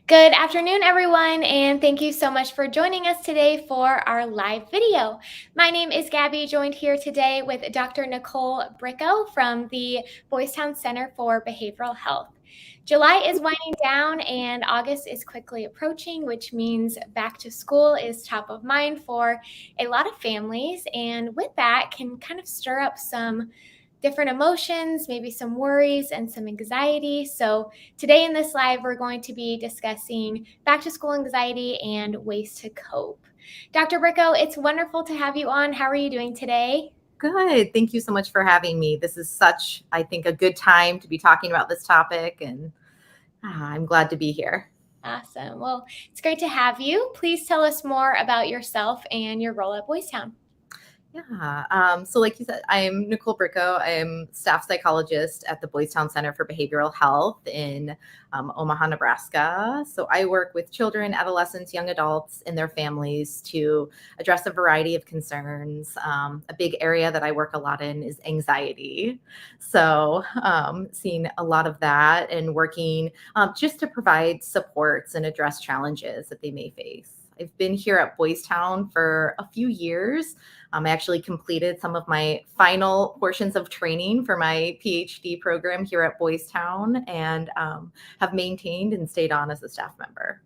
Good afternoon, everyone, and thank you so much for joining us today for our live video. My name is Gabby, joined here today with Dr. Nicole Bricko from the Boys Town Center for Behavioral Health. July is winding down and August is quickly approaching, which means back to school is top of mind for a lot of families. And with that, can kind of stir up some different emotions, maybe some worries and some anxiety. So, today in this live, we're going to be discussing back to school anxiety and ways to cope. Dr. Bricko, it's wonderful to have you on. How are you doing today? Good. Thank you so much for having me. This is such, I think, a good time to be talking about this topic, and I'm glad to be here. Awesome. Well, it's great to have you. Please tell us more about yourself and your role at Boys Town. Yeah. So like you said, I'm Nicole Bricko. I'm staff psychologist at the Boys Town Center for Behavioral Health in Omaha, Nebraska. So I work with children, adolescents, young adults, and their families to address a variety of concerns. A big area that I work a lot in is anxiety. So seeing a lot of that and working just to provide supports and address challenges that they may face. I've been here at Boys Town for a few years. I actually completed some of my final portions of training for my PhD program here at Boys Town and have maintained and stayed on as a staff member.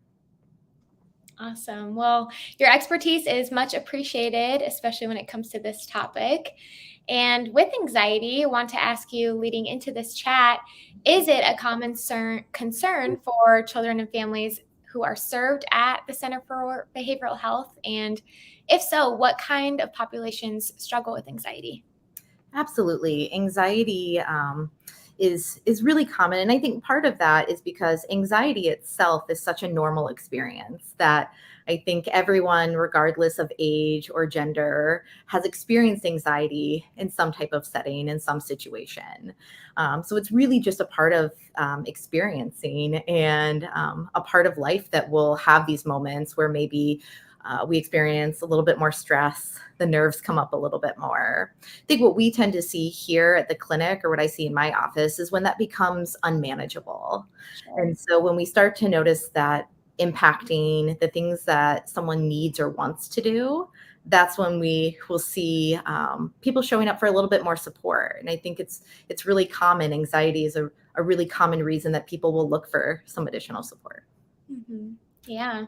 Awesome. Well, your expertise is much appreciated, especially when it comes to this topic. And with anxiety, I want to ask you leading into this chat, is it a common concern for children and families who are served at the Center for Behavioral Health? And if so, what kind of populations struggle with anxiety? Absolutely. Anxiety is really common. And I think part of that is because anxiety itself is such a normal experience that I think everyone, regardless of age or gender, has experienced anxiety in some type of setting, in some situation. So it's really just a part of experiencing and a part of life that will have these moments where maybe we experience a little bit more stress. The nerves come up a little bit more. I think what we tend to see here at the clinic, or what I see in my office, is when that becomes unmanageable. Sure. And so when we start to notice that impacting the things that someone needs or wants to do, that's when we will see people showing up for a little bit more support. And I think it's really common. Anxiety is a really common reason that people will look for some additional support. Mm-hmm. Yeah.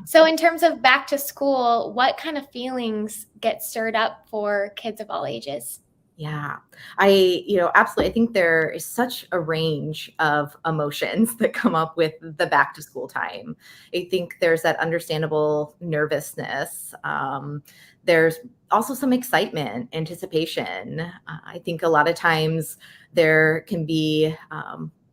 So, in terms of back to school, what kind of feelings get stirred up for kids of all ages? Yeah, absolutely. I think there is such a range of emotions that come up with the back to school time. I think there's that understandable nervousness. There's also some excitement, anticipation. I think a lot of times there can be,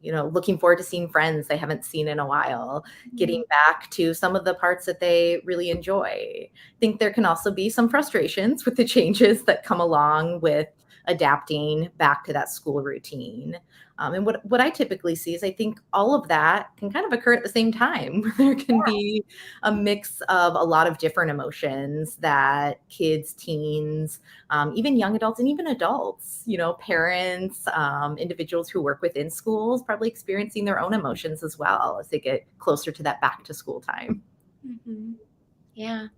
looking forward to seeing friends they haven't seen in a while, getting back to some of the parts that they really enjoy. I think there can also be some frustrations with the changes that come along with adapting back to that school routine. And what I typically see is I think all of that can kind of occur at the same time. There can be a mix of a lot of different emotions that kids, teens, even young adults, and even adults, parents, individuals who work within schools, probably experiencing their own emotions as well as they get closer to that back to school time. Mm-hmm. Yeah.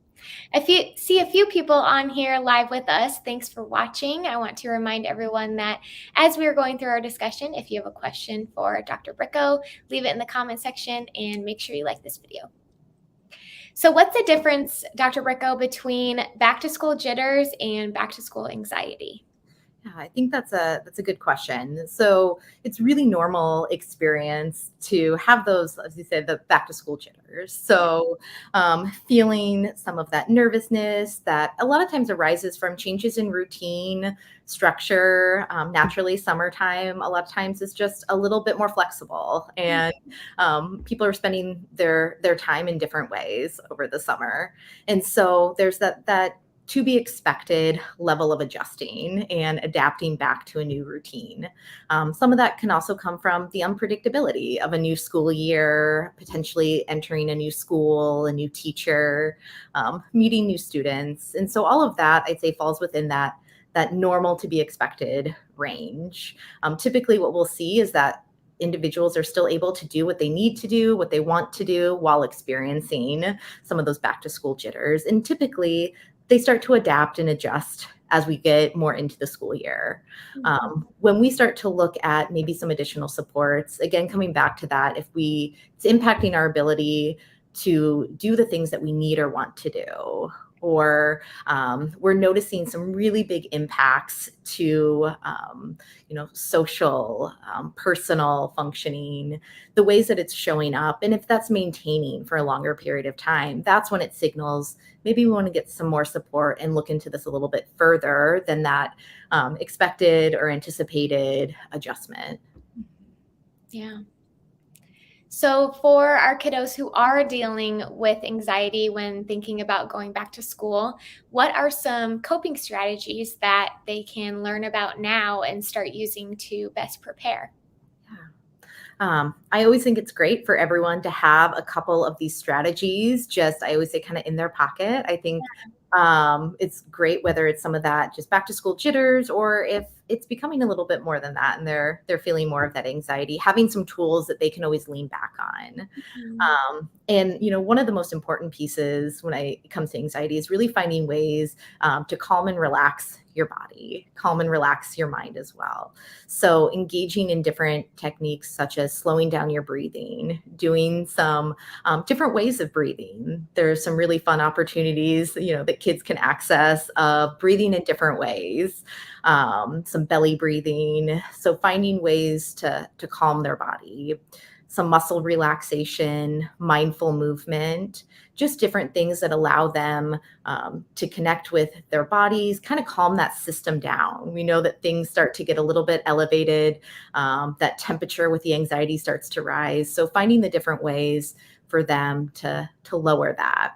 If you see a few people on here live with us, thanks for watching. I want to remind everyone that as we are going through our discussion, if you have a question for Dr. Bricko, leave it in the comment section and make sure you like this video. So what's the difference, Dr. Bricko, between back to school jitters and back to school anxiety? Yeah, I think that's a good question. So it's really normal experience to have those, as you said, the back to school jitters. So feeling some of that nervousness that a lot of times arises from changes in routine, structure. Naturally, summertime a lot of times is just a little bit more flexible, and people are spending their time in different ways over the summer, and so there's that to be expected level of adjusting and adapting back to a new routine. Some of that can also come from the unpredictability of a new school year, potentially entering a new school, a new teacher, meeting new students. And so all of that, I'd say, falls within that normal to be expected range. Typically what we'll see is that individuals are still able to do what they need to do, what they want to do while experiencing some of those back to school jitters. And typically they start to adapt and adjust as we get more into the school year. When we start to look at maybe some additional supports, again, coming back to that, if it's impacting our ability to do the things that we need or want to do, or we're noticing some really big impacts to social, personal functioning, the ways that it's showing up, and if that's maintaining for a longer period of time, that's when it signals maybe we want to get some more support and look into this a little bit further than that expected or anticipated adjustment. Yeah. So for our kiddos who are dealing with anxiety when thinking about going back to school, what are some coping strategies that they can learn about now and start using to best prepare? I always think it's great for everyone to have a couple of these strategies, I always say kind of in their pocket. I think it's great whether it's some of that just back to school jitters, or if it's becoming a little bit more than that and they're feeling more of that anxiety, having some tools that they can always lean back on. And one of the most important pieces when it comes to anxiety is really finding ways to calm and relax your body, calm and relax your mind as well. So engaging in different techniques such as slowing down your breathing, doing some different ways of breathing. There's some really fun opportunities, that kids can access of breathing in different ways, some belly breathing. So finding ways to calm their body, some muscle relaxation, mindful movement, just different things that allow them to connect with their bodies, kind of calm that system down. We know that things start to get a little bit elevated, that temperature with the anxiety starts to rise. So finding the different ways for them to lower that.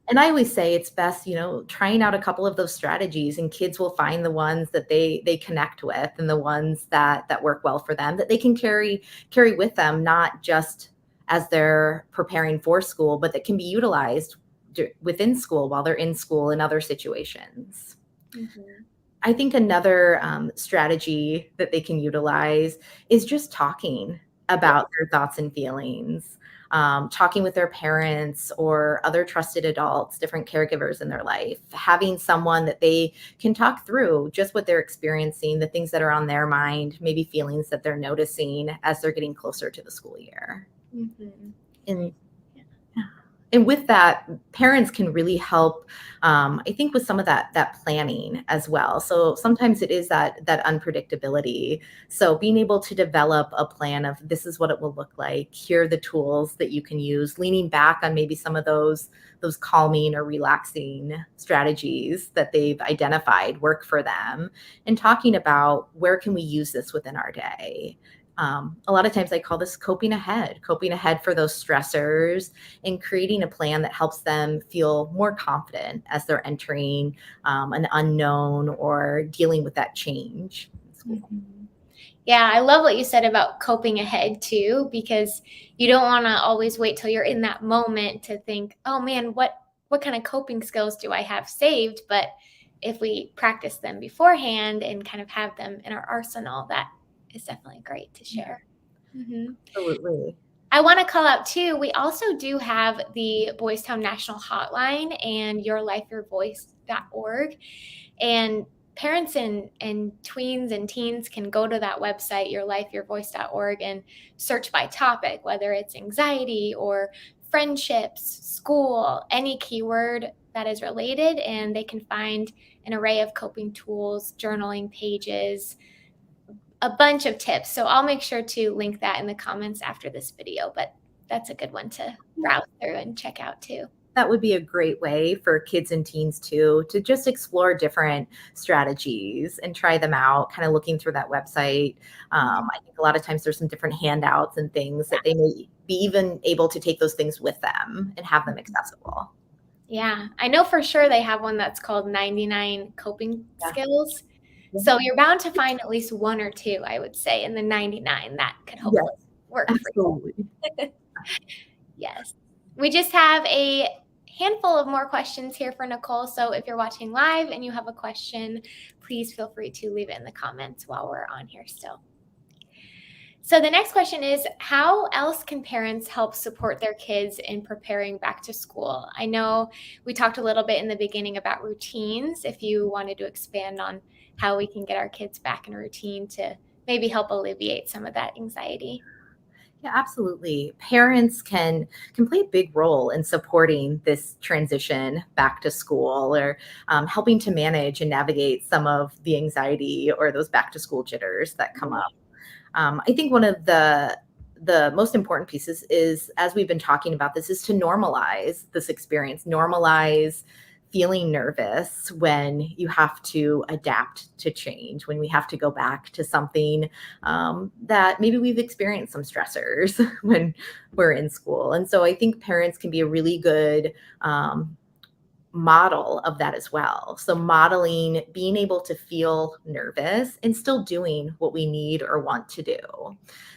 And I always say it's best, trying out a couple of those strategies, and kids will find the ones that they connect with and the ones that work well for them, that they can carry with them, not just as they're preparing for school, but that can be utilized within school while they're in school in other situations. I think another strategy that they can utilize is just talking about their thoughts and feelings. Talking with their parents or other trusted adults, different caregivers in their life, having someone that they can talk through just what they're experiencing, the things that are on their mind, maybe feelings that they're noticing as they're getting closer to the school year. And with that, parents can really help, I think, with some of that planning as well. So sometimes it is that unpredictability. So being able to develop a plan of this is what it will look like. Here are the tools that you can use, leaning back on maybe some of those calming or relaxing strategies that they've identified work for them, and talking about where can we use this within our day. A lot of times I call this coping ahead for those stressors, and creating a plan that helps them feel more confident as they're entering an unknown or dealing with that change. Yeah, I love what you said about coping ahead too, because you don't want to always wait till you're in that moment to think, oh man, what kind of coping skills do I have saved? But if we practice them beforehand and kind of have them in our arsenal, that is definitely great to share. Absolutely. I want to call out too, we also do have the Boys Town National Hotline and yourlifeyourvoice.org. And parents and tweens and teens can go to that website, yourlifeyourvoice.org, and search by topic, whether it's anxiety or friendships, school, any keyword that is related, and they can find an array of coping tools, journaling pages, a bunch of tips. So I'll make sure to link that in the comments after this video, but that's a good one to browse through and check out too. That would be a great way for kids and teens too, to just explore different strategies and try them out, kind of looking through that website. I think a lot of times there's some different handouts and things that they may be even able to take those things with them and have them accessible. Yeah, I know for sure they have one that's called 99 Coping Skills. So you're bound to find at least one or two, I would say, in the 99 that could hopefully work for you. Yes. We just have a handful of more questions here for Nicole. So if you're watching live and you have a question, please feel free to leave it in the comments while we're on here still. So the next question is, how else can parents help support their kids in preparing back to school? I know we talked a little bit in the beginning about routines. If you wanted to expand on how we can get our kids back in a routine to maybe help alleviate some of that anxiety. Yeah, absolutely. Parents can play a big role in supporting this transition back to school, or helping to manage and navigate some of the anxiety or those back to school jitters that come up. I think one of the most important pieces is, as we've been talking about this, is to normalize this experience, normalize feeling nervous when you have to adapt to change, when we have to go back to something that maybe we've experienced some stressors when we're in school. And so I think parents can be a really good model of that as well. So modeling being able to feel nervous and still doing what we need or want to do.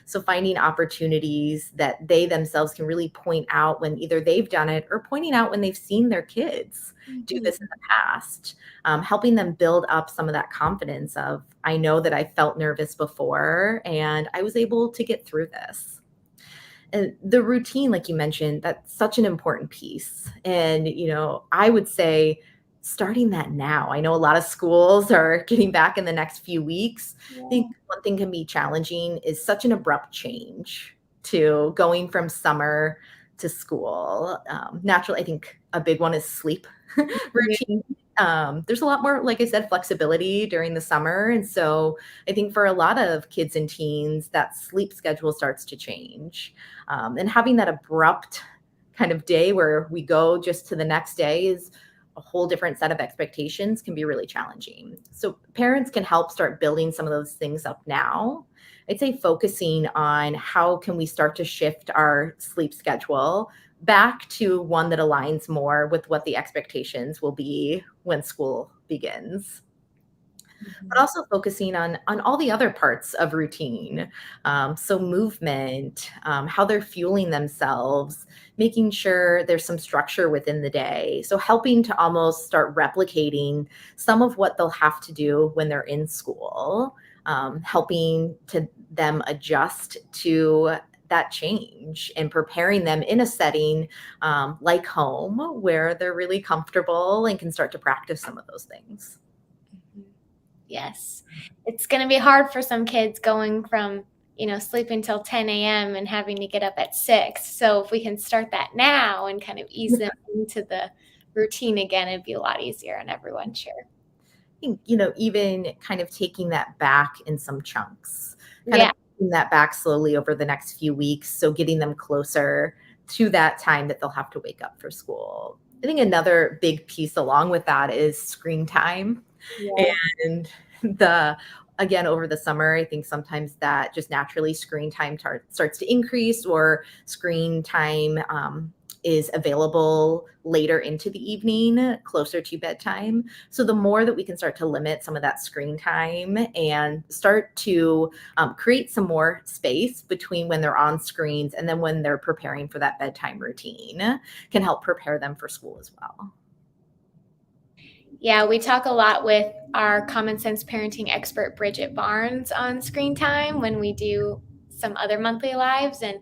So finding opportunities that they themselves can really point out when either they've done it, or pointing out when they've seen their kids do Mhm. this in the past, helping them build up some of that confidence of, I know that I felt nervous before and I was able to get through this. And the routine, like you mentioned, that's such an important piece. And, I would say starting that now. I know a lot of schools are getting back in the next few weeks. I think Yeah. one thing can be challenging is such an abrupt change to going from summer to school. Naturally, I think a big one is sleep Yeah. routine. There's a lot more, like I said, flexibility during the summer. And so I think for a lot of kids and teens, that sleep schedule starts to change. And having that abrupt kind of day where we go just to the next day is a whole different set of expectations, can be really challenging. So parents can help start building some of those things up now. I'd say focusing on how can we start to shift our sleep schedule back to one that aligns more with what the expectations will be when school begins, but Mhm. also focusing on all the other parts of routine. So movement, how they're fueling themselves, making sure there's some structure within the day. So helping to almost start replicating some of what they'll have to do when they're in school, helping to them adjust to that change and preparing them in a setting like home, where they're really comfortable and can start to practice some of those things. Mhm. Yes. It's gonna be hard for some kids going from, sleeping till 10 AM and having to get up at 6. So if we can start that now and kind of ease them into the routine again, it'd be a lot easier on everyone, sure. Think, even kind of taking that back in some chunks, kind of Yeah. taking that back slowly over the next few weeks. So getting them closer to that time that they'll have to wake up for school. I think another big piece along with that is screen time. Yeah. And the again, over the summer, I think sometimes that just naturally screen time starts to increase, or screen time is available later into the evening, closer to bedtime. So the more that we can start to limit some of that screen time and start to create some more space between when they're on screens and then when they're preparing for that bedtime routine, can help prepare them for school as well. Yeah, we talk a lot with our common sense parenting expert, Bridget Barnes, on screen time when we do some other monthly lives. And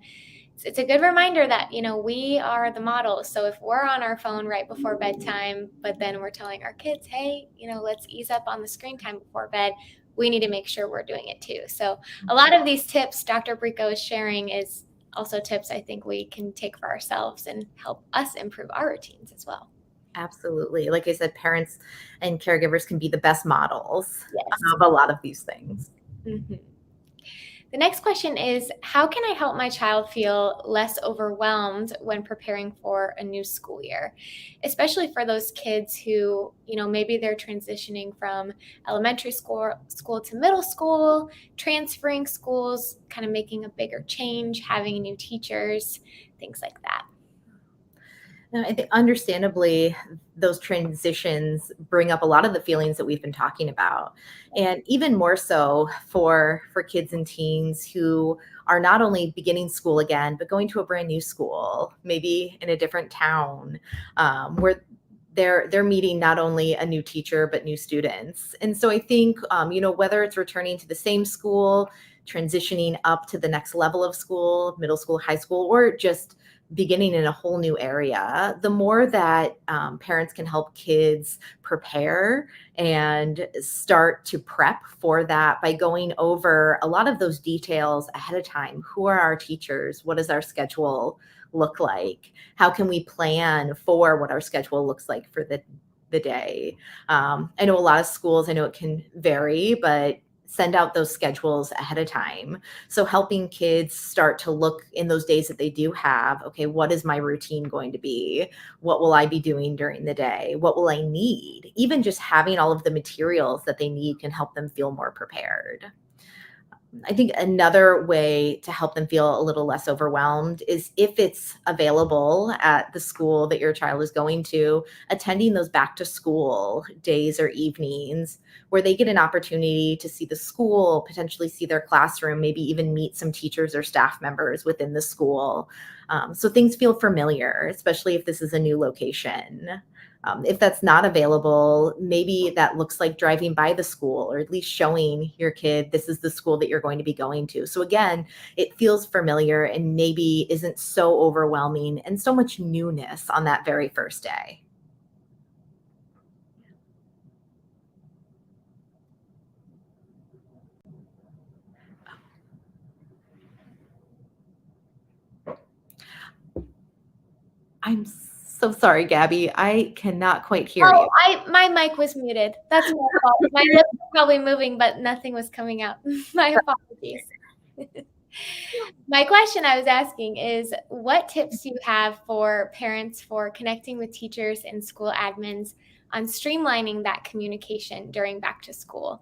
it's a good reminder that, we are the model. So if we're on our phone right before bedtime, but then we're telling our kids, hey, let's ease up on the screen time before bed, we need to make sure we're doing it too. So a lot of these tips Dr. Brico is sharing is also tips I think we can take for ourselves and help us improve our routines as well. Absolutely. Like I said, parents and caregivers can be the best models Yes. of a lot of these things. Mhm. The next question is, how can I help my child feel less overwhelmed when preparing for a new school year? Especially for those kids who, maybe they're transitioning from elementary school to middle school, transferring schools, kind of making a bigger change, having new teachers, things like that. Now, I think understandably, those transitions bring up a lot of the feelings that we've been talking about, and even more so for kids and teens who are not only beginning school again, but going to a brand new school, maybe in a different town, where they're meeting not only a new teacher but new students. And so I think, whether it's returning to the same school, transitioning up to the next level of school, middle school, high school, or just beginning in a whole new area, the more that parents can help kids prepare and start to prep for that by going over a lot of those details ahead of time. Who are our teachers? What does our schedule look like? How can we plan for what our schedule looks like for the day? I know a lot of schools, I know it can vary, but send out those schedules ahead of time. So helping kids start to look in those days that they do have, okay, what is my routine going to be? What will I be doing during the day? What will I need? Even just having all of the materials that they need can help them feel more prepared. I think another way to help them feel a little less overwhelmed is if it's available at the school that your child is going to, attending those back to school days or evenings where they get an opportunity to see the school, potentially see their classroom, maybe even meet some teachers or staff members within the school. So things feel familiar, especially if this is a new location. If that's not available, maybe that looks like driving by the school or at least showing your kid this is the school that you're going to be going to. So again, it feels familiar and maybe isn't so overwhelming and so much newness on that very first day. I'm so sorry, Gabby. I cannot quite hear Oh, you. my mic was muted. That's my fault. My lips were probably moving, but nothing was coming out. My apologies. My question I was asking is, what tips do you have for parents for connecting with teachers and school admins on streamlining that communication during back to school?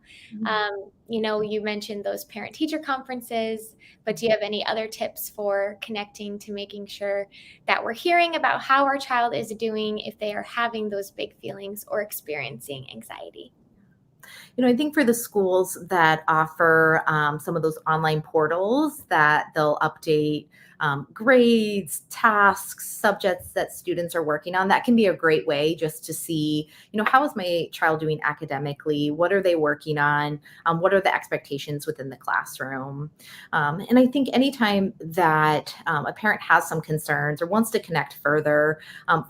You mentioned those parent-teacher conferences, but do you have any other tips for connecting to making sure that we're hearing about how our child is doing if they are having those big feelings or experiencing anxiety? I think for the schools that offer some of those online portals that they'll update grades, tasks, subjects that students are working on, that can be a great way just to see, how is my child doing academically? What are they working on? What are the expectations within the classroom? And I think anytime that a parent has some concerns or wants to connect further,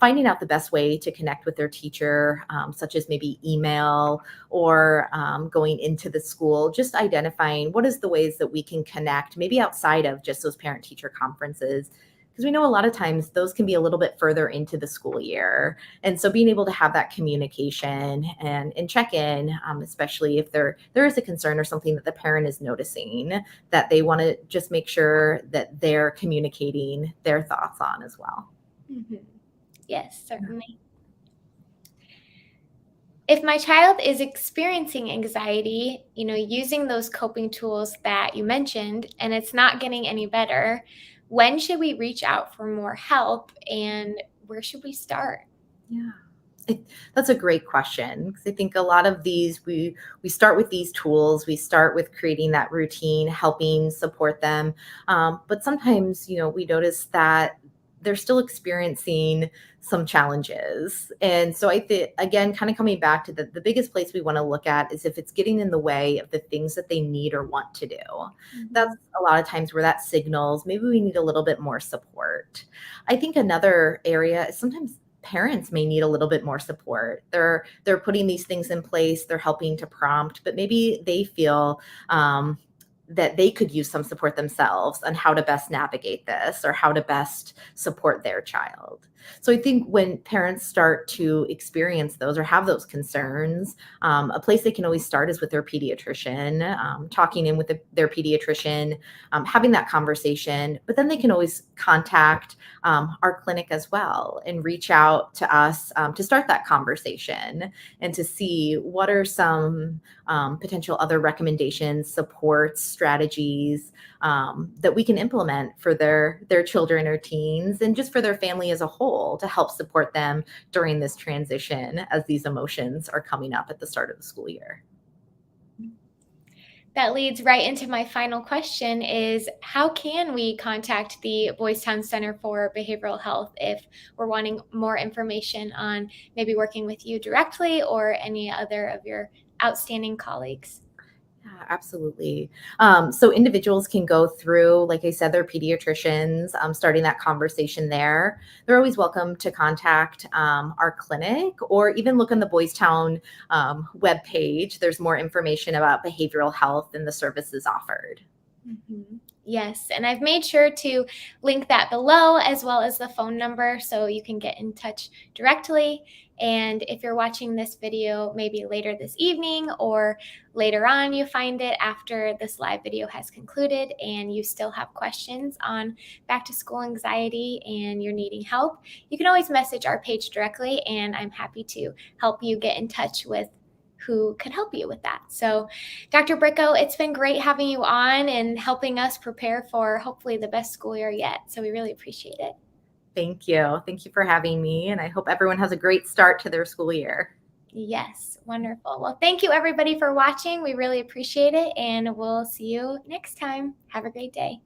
finding out the best way to connect with their teacher, such as maybe email or going into the school, just identifying what is the ways that we can connect, maybe outside of just those parent teacher conferences. Because we know a lot of times those can be a little bit further into the school year. And so being able to have that communication and check in, especially if there is a concern or something that the parent is noticing that they want to just make sure that they're communicating their thoughts on as well. Mhm. Yes, certainly. If my child is experiencing anxiety, using those coping tools that you mentioned, and it's not getting any better, when should we reach out for more help and where should we start? Yeah. That's a great question because I think a lot of these we start with these tools, we start with creating that routine, helping support them, but sometimes we notice that they're still experiencing some challenges, and so I think again, kind of coming back to the biggest place we want to look at is if it's getting in the way of the things that they need or want to do. That's Mhm. a lot of times where that signals maybe we need a little bit more support. I think another area is sometimes parents may need a little bit more support. They're putting these things in place, they're helping to prompt, but maybe they feel that they could use some support themselves on how to best navigate this or how to best support their child. So I think when parents start to experience those or have those concerns, a place they can always start is with their pediatrician, talking in with their pediatrician, having that conversation. But then they can always contact our clinic as well and reach out to us to start that conversation and to see what are some potential other recommendations, supports, strategies that we can implement for their children or teens and just for their family as a whole to help support them during this transition as these emotions are coming up at the start of the school year. That leads right into my final question is how can we contact the Boys Town Center for Behavioral Health if we're wanting more information on maybe working with you directly or any other of your outstanding colleagues? Yeah, absolutely. So individuals can go through, like I said, their pediatricians, starting that conversation there. They're always welcome to contact our clinic or even look on the Boys Town webpage. There's more information about behavioral health and the services offered. Mhm. Yes, and I've made sure to link that below as well as the phone number so you can get in touch directly. And if you're watching this video maybe later this evening or later on, you find it after this live video has concluded and you still have questions on back to school anxiety and you're needing help, you can always message our page directly and I'm happy to help you get in touch with who could help you with that. So Dr. Bricko, it's been great having you on and helping us prepare for hopefully the best school year yet. So we really appreciate it. Thank you. Thank you for having me. And I hope everyone has a great start to their school year. Yes, wonderful. Well, thank you everybody for watching. We really appreciate it, and we'll see you next time. Have a great day.